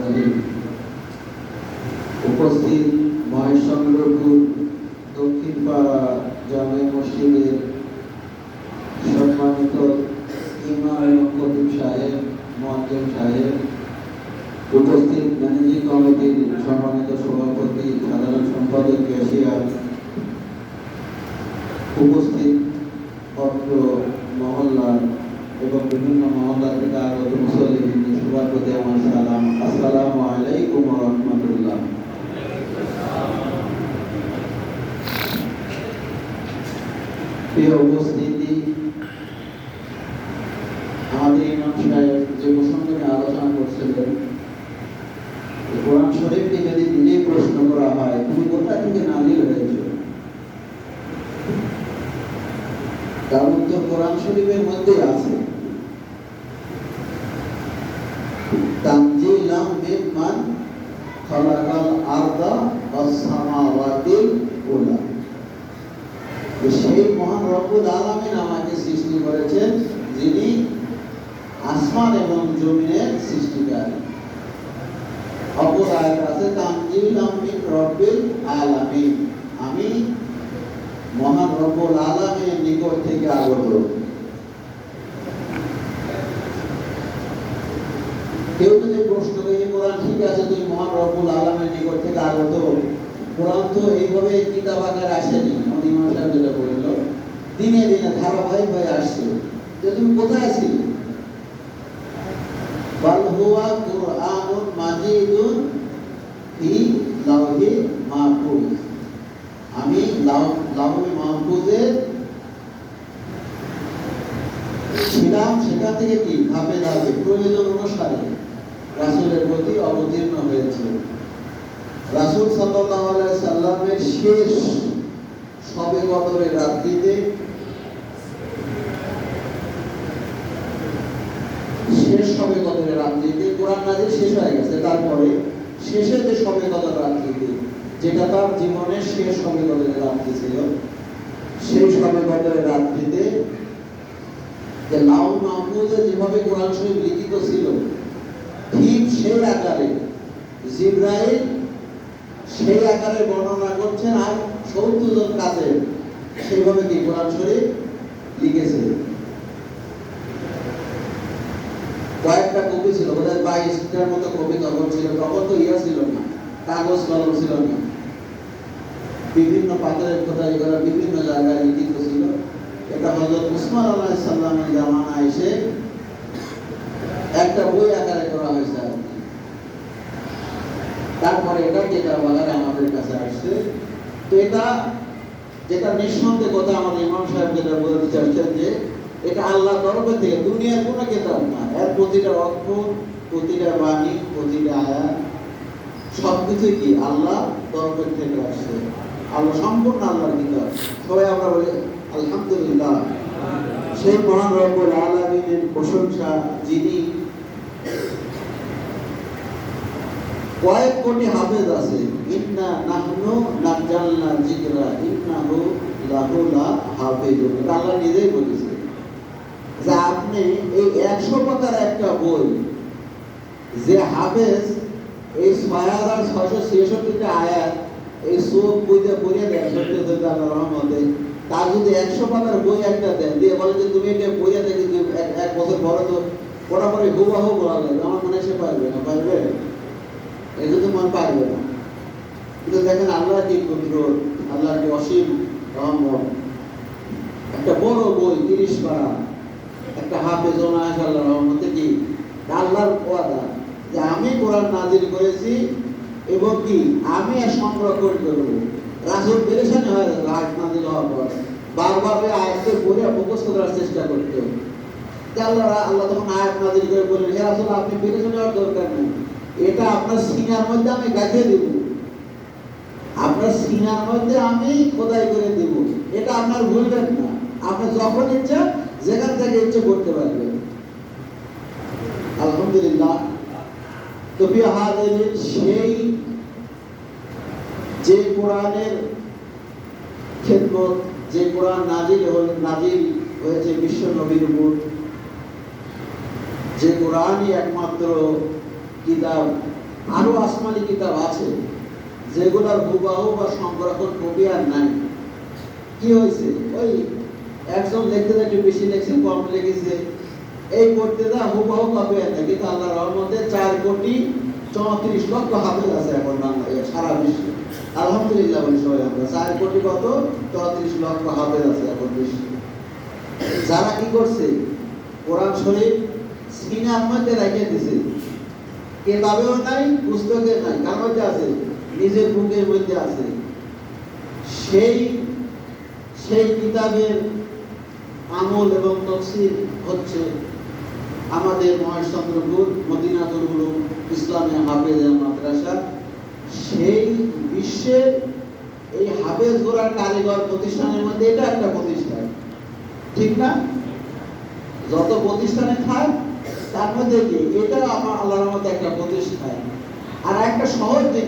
রহিম। উপস্থিত মহেশচন্দ্রপুর দক্ষিণপাড়া জামে মসজিদের সম্মানিত ইমাম এবং খতিব সাহেব, মুয়াজ্জিন সাহেব, উপস্থিত ম্যানেজিং কমিটির সম্মানিত সভাপতি, সাধারণ সম্পাদক, ক্যাশিয়ার, উপস্থিত অত্র মহল্লার এবং বিভিন্ন মহল্লা থেকে আগত মুসল্লিদের সবার প্রতি আমার সালাম। আসসালামু আলাইকুম ওয়া রাহমাতুল্লাহ। প্রিয় উপস্থিতি, আমাদের ইমাম সাহেব যে প্রসঙ্গ নিয়ে আলোচনা করছিলেন, কোরআন শরীফকে যদি নিজেই প্রশ্ন করা হয়, তুমি কোথা থেকে নাজিল হয়েছে, তার উত্তর কোরআন শরীফের মধ্যে আছে। তানজিলাম মিম্মান খালাকাল আরদা ওয়াস সামাওয়াতিল উলা। সেই মহান রব্বুল আলামিন আমাকে সৃষ্টি করেছেন, যিনি আসমান এবং জমিনের সৃষ্টিকারী। অপর আয়াত আছে তানজিলাম মিন রব্বিল আলামিন, আমি মহান রব্বুল আলামিনের নিকট থেকে আগত। কেউ যদি প্রশ্ন করে কোরআন ঠিক আছে, তুমি মহান রব্বুল আলামিনের নিকট থেকে আগত, কোরআন তো এইভাবে কিতাব আকারে আসেনি। আমাদের ইমাম সাহেব যেটা বলল, দিনে দিনে ধারাবাহিক হয়ে আসছে। যে তুমি কোথায় ছিলে? বাল হুয়া কুরআনুন মাজিদুন ফি লাওহি মাহফুজ, আমি লাওহি মাহফুজে ছিলাম, সেখান থেকে কি ধাপে ধাপে প্রয়োজন অনুসারে রাসূলের প্রতি অবতীর্ণ হয়েছে। রাসূল সাল্লাল্লাহু আলাইহি সাল্লামের শেষ শবে কদরের রাত্রিতে, কোরআন নাজিল শেষ হয়ে গেছে। তারপরে শেষের যে শবে কদর রাত্রিতে, যেটা তার জীবনের শেষ শবে কদরের রাত্রি ছিল, সেই শবে কদরের রাত্রিতে যে লাউহ মাহফুজে যেভাবে কোরআন শরীফ লিখিত ছিল, ঠিক সেই আকারে জিবরাইল সেই আকারে বর্ণনা করছেন, আর 70 জন কাছে সেইভাবে কি কোরআন শরীফ লিখেছে। কয়েকটা কপি ছিল, বোধহয় 22টার মতো কপি তখন ছিল। তখন তো ইয়া ছিল না, কাগজ কলম ছিল না, বিভিন্ন পাথরের খোদাই করা বিভিন্ন জায়গায় লিখিত ছিল। এটা হযরত উসমান আলাইহিস সালামের জামানা এসে একটা বই আকারে করা হয়েছে। তারপরে এটা যেটা বাজারে আমাদের কাছে আসছে, তো এটা যেটা নিঃসন্দেহ কথা আমাদের ইমাম সাহেব যেটা বলতে চাচ্ছেন, যে এটা আল্লাহর তরফ থেকে, দুনিয়ার কোনো কিতাব না। এর প্রতিটা অক্ষর, প্রতিটা বাণী, প্রতিটা আয়াত সবকিছু কি আল্লাহ তরফ থেকে আসছে। আল্লাহ সম্পূর্ণ আল্লাহর কিতাব। সবাই আমরা বলি আলহামদুলিল্লাহ। সেই মহান রব্বুল আলামিনের প্রশংসা, যিনি কয়েক কোটি হাফেজ আছে। ইন্না নাহনু নাযালনা যিকরা ইন্নাহু লাহু লাহাফিজুন, আল্লাহ নিজেই বলেছে যে আপনি এই 100 পাতার একটা বই যে হাফেজ এই 6666টা আয়াত এই সব বইতে পড়িয়ে দেয় সত্যি আল্লাহর রহমতে, তার যদি 100 পাতার বই একটা দেন, দিয়ে বলে যে তুমি এটা পড়িয়ে দেখে এক বছর পরে তো পড়াপড়ি হুবাহু বলা লাগবে, আমার মনে সে পারবে না, পারবে এই যদি মনে পারবে না। কিন্তু দেখেন আল্লাহ কি কুদরত, আল্লাহ কি অসীম রহমত। একটা বড় বই 30 পারা, একটা হাফেজ ওনাস আল্লাহর রহমতে কি আল্লাহর ওয়াদা যে আমি কোরআন নাজিল করেছি এবং কি আমি সংরক্ষণ করব। রাসূল পেরেশানি হয় আয়াত নাজিল হওয়ার পর, বারবার ওই আয়াতকে পড়ে মুখস্থ করার চেষ্টা করতে। আল্লাহ তখন আয়াত নাজিল করে বললেন, হে রাসূল আপনি পেরেশানি হওয়ার দরকার নেই, এটা আপনার সিনার মধ্যে আমি গাঁথিয়ে দেব, আপনার সিনার মধ্যে আমি খোদাই করে দেব, এটা আপনার ভুলবেন না, আপনি যখন ইচ্ছা যেখান থেকে ইচ্ছে করতে পারবেন। আলহামদুলিল্লাহ। তো প্রিয় হাজিরিন, সেই যে কোরআনের খেদমত, যে কোরআন নাজিল হয়েছে বিশ্ব নবীর উপর, যে কোরআনই একমাত্র কিতাব আরো আসমানি কিতাব আছে যেগুলোর হুবাহু বা সংরক্ষণ কপি আর নাই। কি হয়েছে, ওই একজন লিখতে একটু বেশি লিখছে, কম লিখেছে, এই করতে যা হুবাহু কপি আর নাই। কিন্তু আল্লাহ রহমতে 4,34,00,000 হাফেজ আছে এখন বাংলাদেশে, সারা বিশ্বে। আলহামদুলিল্লাহ বলি সবাই আমরা। 4,34,00,000 হাফেজ আছে এখন বিশ্বে। যারা কি করছে, কোরআন শরীফ সিনার মধ্যে রেখে দিছে, কেতাবেও নাই, পুস্তকে নাই, কার মধ্যে আছে, নিজের বুকের মধ্যে আছে। সেই সেই কিতাবের আমল এবং তফসির হচ্ছে আমাদের মহেশচন্দ্রপুর মদিনাতুল উলুম ইসলামিয়া হাফেজিয়া মাদ্রাসা। সেই বিশ্বের এই হাফেজ গোড়ার কারিগর প্রতিষ্ঠানের মধ্যে এটা একটা প্রতিষ্ঠান, ঠিক না? যত প্রতিষ্ঠানে খায় তার মধ্যে কি এটা আমার আল্লাহর মধ্যে একটা প্রতিষ্ঠান। আর একটা সহজ জিনিস